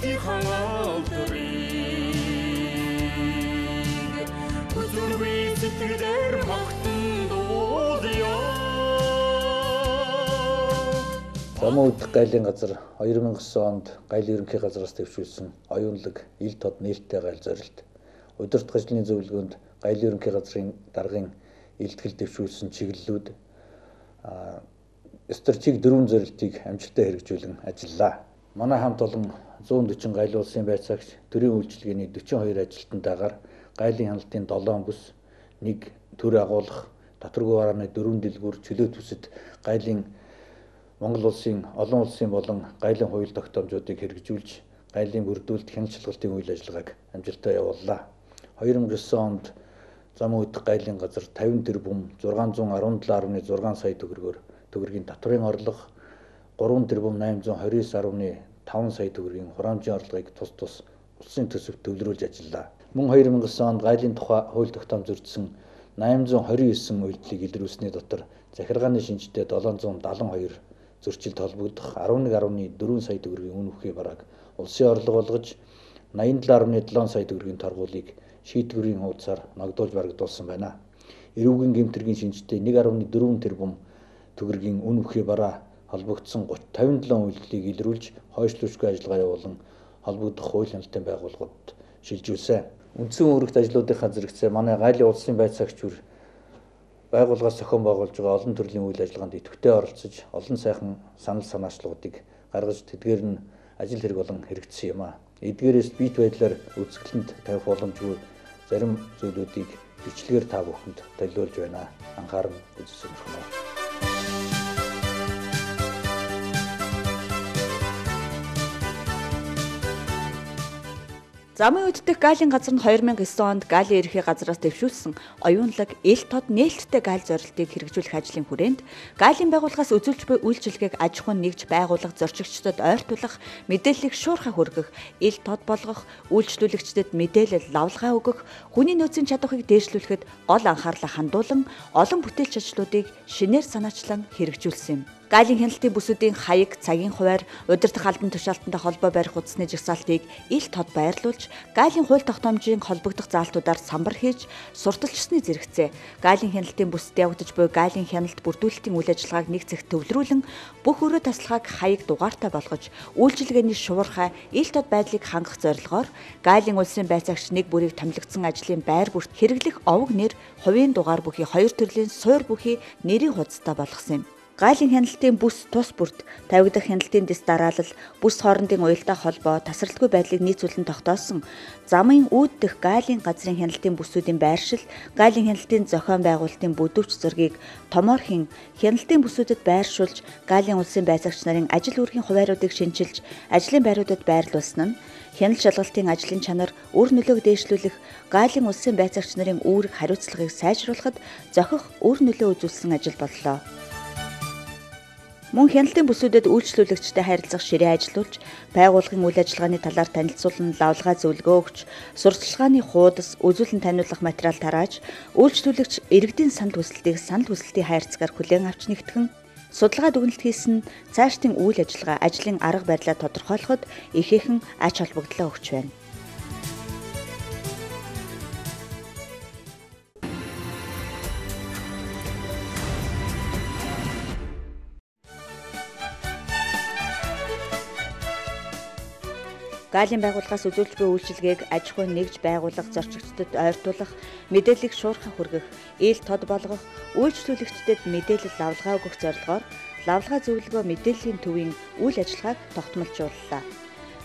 эцгийн хаалтрыг үзүргүй сэтгэлээр магтан дуулъя. Замун удах гайлын газар 2009 онд гайлын ерөнхий газраас дэвшүүлсэн оюунлаг ил тод нээлттэй гайл зорилт. Удирдах ажлын зөвлөгөөнд гайлын ерөнхий газрын даргын илтгэл дэвшүүлсэн чиглэлүүд стратеги 4 зорилтыг амжилттай хэрэгжүүлэн ажиллалаа. Манай хамт олон 140 гайлын улсын байцаагч төрийн үйлчилгээний 42 ажилтнтайгаар гайлын хяналтын 7 бүс, 1 төр агуулах, татваргүй барааны 4 дэлгүүр, чөлөө төсөд гайлын Монгол улсын олон улсын болон гайлын хууль тогтоомжуудыг хэрэгжүүлж, гайлын бүрдүүлэлт хяналт шалгалтын үйл ажиллагааг амжилттай явууллаа. 2009 онд замун удах гайлын газар 50 тэрбум 617.6 сая төгрөгийн татврын орлого, 3 тэрбум 829.5 сая төгрөгийн хураамжийн орлогыг тус улсын төсөвт төвлөрүүлж ажиллалаа. Мөн 2009 онд гайлын тухай хууль тогтоомж зөрчсөн 829 үйлдэлийг илрүүлсний дотор захиргааны шинжтэй 772 зөрчилд холбогдох 11.4 сая төгрөгийн үн өгөхий барааг улсын орлого болгож 87.7 сая төгрөгийн торгуулийг шийдвэрийн хуудасаар ногдуулж барагдуулсан байна. Эрүүгийн гэмтэргийн шинжтэй 1.4 тэрбум төгрөгийн үн өгөхий бараа холбогдсон 57 үйлдэлийг илрүүлж хойшлуулшгүй ажиллагаа явуулан холбогдох хууль хяналтын байгууллагууд шилжүүлсэн. Үндсэн үүрэгт ажлуудынхаа зэрэгцээ манай гайлын улсын байцаагч бүр байгууллагаас зохион байгуулж байгаа олон төрлийн үйл ажиллагаанд идэвхтэй оролцож, олон сайхан санал санаачлагуудыг гаргаж тэдгээр нь ажил хэрэг болон хэрэгжсэн юм а. Эдгээрээс биет байдлаар үзэсгэлэнт тавих боломжгүй зарим зүйлүүдийг бичлэгээр та бүхэнд төлөөлж байна. Анхааран үзсэн. Замын удах гайлын газар нь 2009 онд гайлын ерөнхий газраас дэвшүүлсэн оюунлаг ил тод нээлттэй гайл зорилтыг хэрэгжүүлэх ажлын хүрээнд гайлын байгууллагаас үзүүлж буй үйлчилгээг аж ахуйн нэгж байгууллага зорчигчдод ойртуулах, мэдээллийг шуурхай хүргэх, ил тод болгох, үйлчлүүлэгчдэд мэдээлэл лавлгаа өгөх, хүний нөөцийн чадварыг дээшлүүлэхэд гол анхаарлаа хандуулан олон бүтээлч ажлуудыг шинээр санаачлан хэрэгжүүлсэн юм. Гайлын хяналтын бүсүүдийн хаяг, цагийн хуваар, удирдах албан тушаалтантай холбоо барих утасны жагсаалтыг ил тод байрлуулж, гайлын хууль тогтоомжийн холбогдох заалтуудаар самбар хийж, сурталчилсны зэрэгцээ, гайлын хяналтын бүсэд явагдаж буй гайлын хяналт бүрдүүлэлтийн үйл ажиллагааг нэг цагт төвлөрүүлэн, бүх өрөө таслахааг хаяг дугаартай болгож, үйлчилгээний шуурхай, ил тод байдлыг хангах зорилгоор гайлын улсын байцаагч нэг бүрийг томилогдсон ажлын байр бүрт хэрэглэх овог нэр, хувийн дугаар бүхий 2 төрлийн суур бүхий нэрийн хуудастай болгосон юм. Гайлын хяналтын бүс тус бүрт тавигдах хяналтын дэс дараалал, бүс хоорондын уялдаа холбоо, тасралтгүй байдлыг нийцүүлэн тогтоосон замын үүд дэх гайлын газрын хяналтын бүсүүдийн байршил, гайлын хяналтын зохион байгуулалтын бүдүүвч зургийг томоор хийн хяналтын бүсүүдэд байршуулж, гайлын улсын байцаагч нарын ажил үүргийн хувааруудыг шинчилж, ажлын байруудад байрлуулсан нь хяналт шалгалтын ажлын чанар, үр нөлөөг дээшлүүлэх, гайлын улсын байцаагч нарын үүрэг хариуцлагыг сайжруулахад зохих үр нөлөө үзүүлсэн ажил боллоо. Мөн хяналтын бүсүүдэд үйлчлүүлэгчтэй харилцах ширээ ажиллуулж, байгууллагын үйл ажиллагааны талаар танилцуулан лавлгаа зөвлөгөө өгч, сурталчилгааны хуудас, үзүүлэн таниулах материал тарааж, үйлчлүүлэгч иргэдийн санал хүсэлтийн хайрцагаар хүлээн авч нэгтгэн, судалгаа дүгнэлт хийсэн цаашдын үйл ажиллагаа, ажлын арга барилаа тодорхойлоход ихээхэн ач холбогдлоо өгч байна. Гайлын байгууллагаас үзүүлж буй үйлчилгээг аж ахуйн нэгж байгууллага зорчигчдод ойртуулах, мэдээллийг шуурхай хүргэх, ил тод болгох, үйлчлүүлэгчдэд мэдээлэл лавлгаа өгөх зорилгоор лавлгаа зөвлөгөө мэдээллийн төвийн үйл ажиллагааг тогтмолжууллаа.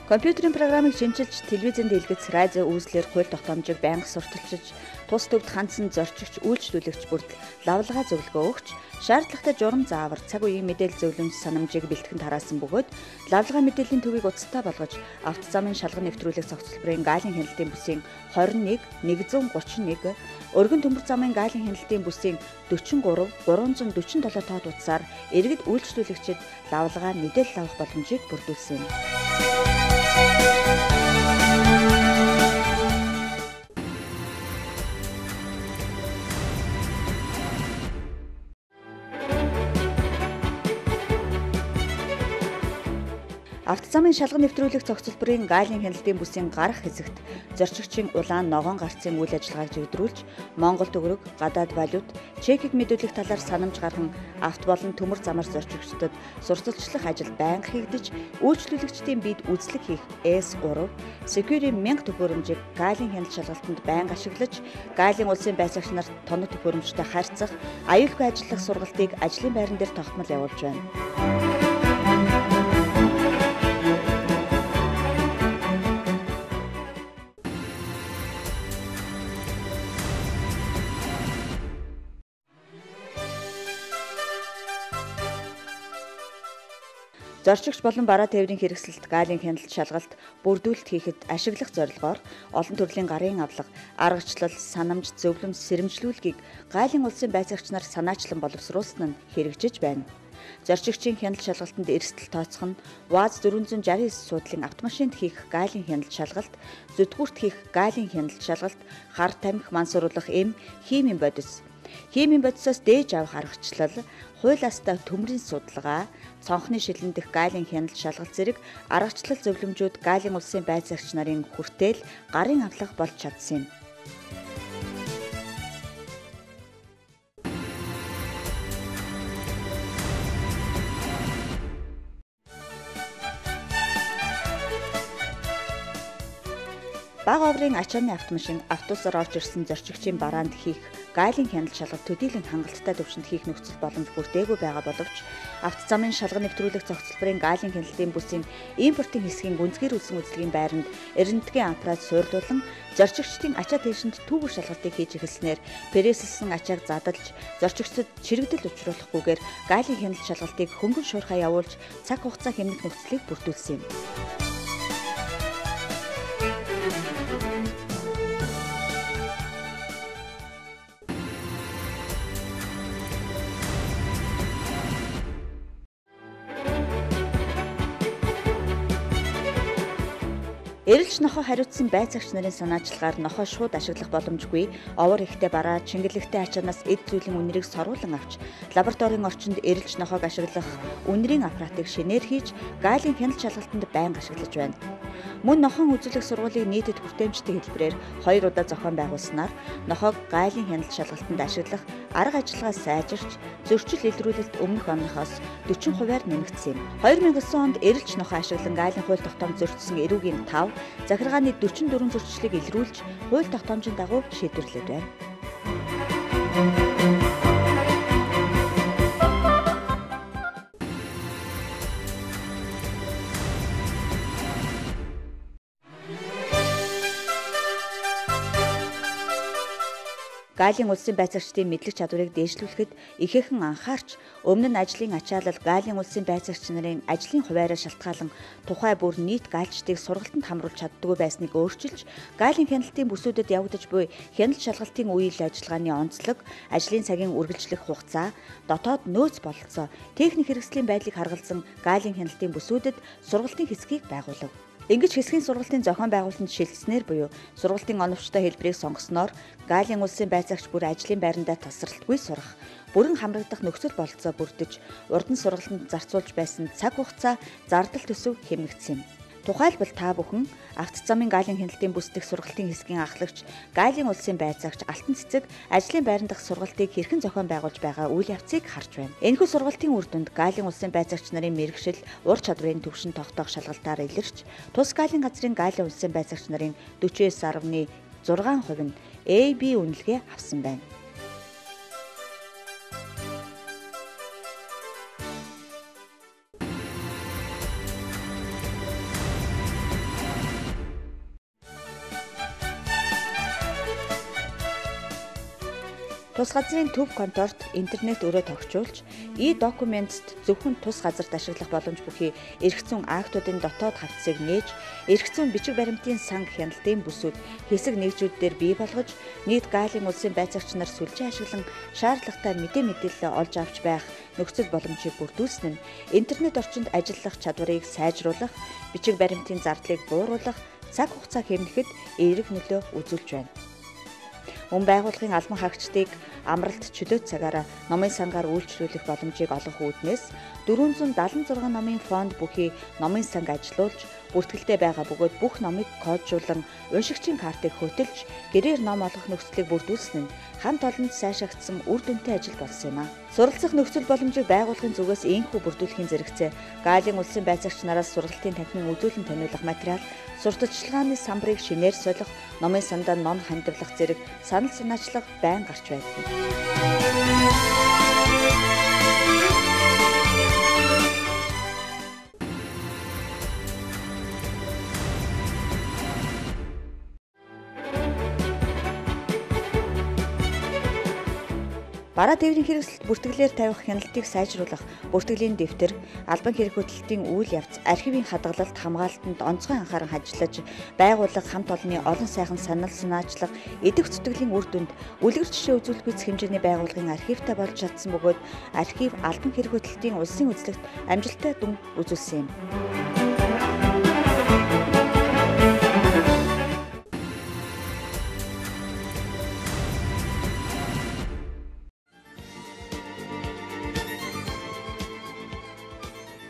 Компьютерийн програмыг шинжилж, телевизэнд илгэц, радио үүслэр хууль тогтоомжийг байнга сурталчилж, тус төвд хандсан зорчигч, үйлчлүүлэгч бүрд лавлгаа зөвлөгөө өгч, шаардлагатай журам заавар, цаг үеийн мэдээлэл зөвлөмж санамжийг бэлтгэн тараасан бөгөөд лавлгаа мэдээллийн төвийг уцтаа болгож, автозамын шалган нэвтрүүлэх цогцлборын гайлын хяналтын бүсийн 21 131, өргөн төмөр замын гайлын хяналтын бүсийн 43 347 тоод утсаар иргэд үйлчлүүлэгчид лавлгаа мэдээлэл авах боломжийг бүрдүүлсэн юм. Автозамын шалган нэвтрүүлэх цогцлборын гаалын хяналтын бүсийн гарах хэсэгт зорчигчийн улаан ногоон гарцын үйл ажиллагааг жигдрүүлж Монгол төгрөг, гадаад валют, чекийг мэдүүлэх талаар санамж гарган авто болон төмөр замаар зорчигчдод сурталчлах ажил байнга хийгдэж, үйлчлүүлэгчдийн биед үзлэг хийх S3 Security 1000 төхөөрөмжийг гаалын хяналт шалгалтанд байнга ашиглаж, гаалын улсын байцаагч нарт тоног төхөөрөмжтэй харьцах, аюулгүй ажиллах сургалтыг ажлын байран дээр тогтмол явуулж байна. Зорчигч болон бараа тээврийн хэрэгсэлд гаалын хяналт шалгалт бүрдүүлэлт хийхэд ашиглах зорилгоор олон төрлийн гарын авлага, аргачлал, санамж, зөвлөмж, сэрэмжлүүлгийг гаалын улсын байцаагч нар санаачлан боловсруулсан нь хэрэгжиж байна. Зорчигчийн хяналт шалгалтанд эрсдэл тооцох нь ВАЗ 469 суудлын автомашинд хийх гаалын хяналт шалгалт, зүтгүүрт хийх гаалын хяналт шалгалт, хар тамхи мансууруулах эм, химийн бодис. Химийн бодисоос дээж авах аргачлал, хуулиастай төмрийн судалгаа, цонхны шилэн дэх гаалын хяналт шалгалт зэрэг аргачлал зөвлөмжүүд гаалын улсын байцаагч нарын хүртээл гарын авлага болж чадсан юм. Бага оврын ачааны автомашин автобусаар орж ирсэн зорчигчийн бараанд хийх гаалын хяналт шалгалт төдийлөн хангалттай төвшөнд хийх нөхцөл боломж бүрдээгүй байгаа боловч автозамын шалган нэвтрүүлэх цогцлборын гаалын хяналтын бүсийн импортын хэсгийн гүнзгийр үлсэн үзлэгийн байранд эрдэнэтгийн аппарат суурилуулан зорчигчдын ачаа тээшинд түүх шалгалтыг хийж эхэлснээр прессэлсэн ачааг задалж зорчигчдод чирэгдэл учруулахгүйгээр гаалын хяналт шалгалтыг хөнгөн шуурхай явуулж цаг хугацаа хэмнэх нөхцөлийг бүрдүүлсэн юм. Эрэлж нохоо хариуцсан байцаагч нарын санаачлагаар нохоо шууд ашиглах боломжгүй, овор ихтэй бараа, чингэлэгтэй ачаанаас эд зүйлийн үнэрийг соруулан авч, лабораторийн орчинд эрэлж нохоог ашиглах үнэрийн аппаратыг шинээр хийж, гаалын хяналт шалгалтанд байнга ашиглаж байна. Мөн нохоон үзүүлэх сургуулийг нийтэд хүртээмжтэй хэлбэрээр 2 удаа зохион байгуулснаар нохоог гаалын хяналт шалгалтанд ашиглах арга ажиллагаа сайжирч, зөрчил илрүүлэлт өмнөх оныхоос 40%-аар нэмэгдсэн юм. 2009 онд эрэлж нохоо ашиглан гаалын хууль тогтоомж зөрчсөн эрүүгийн 5 захиргааны 44 зөрчлийг илрүүлж, хууль тогтоомжийн дагуу шийдвэрлээд байна. Гаалын улсын байцаагчдын мэдлэг чадварыг дээшлүүлэхэд ихээхэн анхаарч, өмнө нь ажлын ачаалал гаалын улсын байцаагч нарын ажлын хуваарьаар шалтгаалan тухай бүр нийт гаалчдыг сургалтанд хамруулж чаддаггүй байсныг өөрчилж, гаалын хяналтын бүсүүдэд явагдаж буй хяналт шалгалтын үйл ажиллагааны онцлог, ажлын цагийн үргэлжлэх хугацаа, дотоод нөөц бололцоо, техник хэрэгслийн байдлыг харгалзан гаалын хяналтын бүсүүдэд сургалтын хэсгийг байгуулав. Ингэж хэсгийн сургалтын зохион байгуулалтанд шилжснээр буюу сургалтын оновчтой хэлбэрийг сонгосноор гаалын улсын байцаагч бүр ажлын байрандаа тасралтгүй сурах, бүрэн хамрагдах нөхцөл бололцоо бүрдэж, урд нь сургалтанд зарцуулж байсан цаг хугацаа зардал төсөв хэмнэгдсэн юм. Тухайлбал та бүхэн автозамын гаалын хяналтын бүс дэх сургалтын хэсгийн ахлагч, гаалын улсын байцаагч Алтан цэцэг ажлын байран дахь сургалтыг хэрхэн зохион байгуулж байгаа үйл явцыг харж байна. Энэхүү сургалтын үр дүнд гаалын улсын байцаагч нарын мэргэшил, ур чадварын түвшин тогтоох шалгалтаар илэрч, тус гаалын газрын гаалын улсын байцаагч нарын 49.6% нь AB үнэлгээ авсан байна. Тус газрын төв конторт интернет өрөө тогтчулж, e-документст зөвхөн тус газарт ашиглах боломж бүхий эрх зүйн актуудын дотоод хавцыг нээж, эрх зүйн бичиг баримтын санг хяналтын бүсүүд хэсэг нэгжүүдээр бий болгож, нийт гаалын улсын байцаагч нар сүлжээ ашиглан шаардлагатай мэдээлэл олж авч байх нөхцөл боломжийг бүрдүүлсэн нь интернет орчинд ажиллах чадварыг сайжруулах, бичиг баримтын зардлыг бууруулах, цаг хугацаа хэмнэхэд эерэг нөлөө үзүүлж байна. Мөн байгууллагын албан хаагчдыг амралт чөлөөт цагаараа номын сангаар үйлчлүүлэх боломжийг олгох үүднээс 476 номын фонд бүхий номын санг ажилуулж бүртгэлтэй байгаа бөгөөд бүх номыг коджуулан уншигчийн картыг хөтөлж гэрээр ном олгох нөхцөлийг бүрдүүлсэн нь хамт олонд сайшаагдсан үр дүнтэй ажил болсон юм а. Суралцах нөхцөл боломжийг байгуулахын зүгээс ийхүү бүрдүүлэхийн зэрэгцээ Галийн улсын байцаагч нараас сургалтын танхимын үзүүлэн таниулах материал, сурталчилгааны самбарыг шинээр солих, номын сандаа ном хандивлах зэрэг санал санаачлага байн гарч байдаг. Бараа тээврийн хэрэгсэлд бүртгэлээр тавих хяналтыг сайжруулах, бүртгэлийн дэвтэр, албан хэрэг хөтөлтийн үйл явц, архивын хадгалалт, хамгаалалтанд онцгой анхааран ажиллаж, байгууллага хамт олонны олон сайхан санал санаачлага, эдэх зүтгэлийн үр дүнд үлгэр жишээ үзүүлэх биз хэмжээний байгууллагын архивтай болж чадсан бөгөөд архив албан хэрэг хөтөлтийн улсын үзлэгт амжилттай дүн үзүүлсэн юм.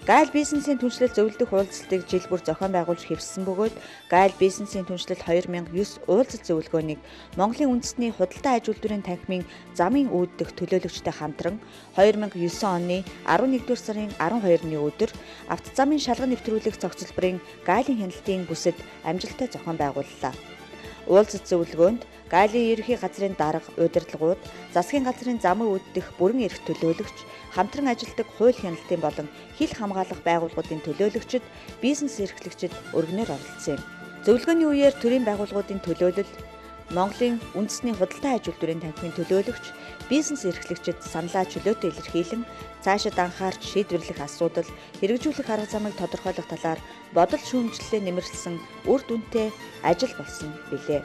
Гайл бизнесийн түншлэл зөвлөдөх уулзалтыг жил бүр зохион байгуулж хэвссэн бөгөөд Гайл бизнесийн түншлэл 2009 уулзалт зөвлөгөөнийг Монголын үндэсний худалдаа аж үйлдвэрийн танхимын замын үүддэх төлөөлөгчтэй хамтран 2009 оны 11-р сарын 12-ны өдөр авто замын шалган нэвтрүүлэх цогцлборын Гайлийн хяналтын бүсэд амжилттай зохион байгууллаа. Уулзалт зөвлөгөөнд Гайлийн ерөнхий газрын дарга, удирдлагууд, засгийн газрын замын үүддэх бүрэн эрх төлөөлөгч, хамтран ажилладаг хууль хяналтын болон хил хамгаалах байгууллагуудын төлөөлөгчид, бизнес эрхлэгчид өргөнөөр оролцсон юм. Зөвлөгөөний үеэр төрийн байгууллагуудын төлөөлөл, Монголын үндэсний худалдаа аж үйлдвэрийн танхимын төлөөлөгч, бизнес эрхлэгчид саналаа чөлөөтэй илэрхийлэн цаашид анхаарч шийдвэрлэх асуудал, хэрэгжүүлэх арга замыг тодорхойлох талаар бодол шүүмжлэлээ нэмэрлсэн үр дүнтэй ажил болсон билээ.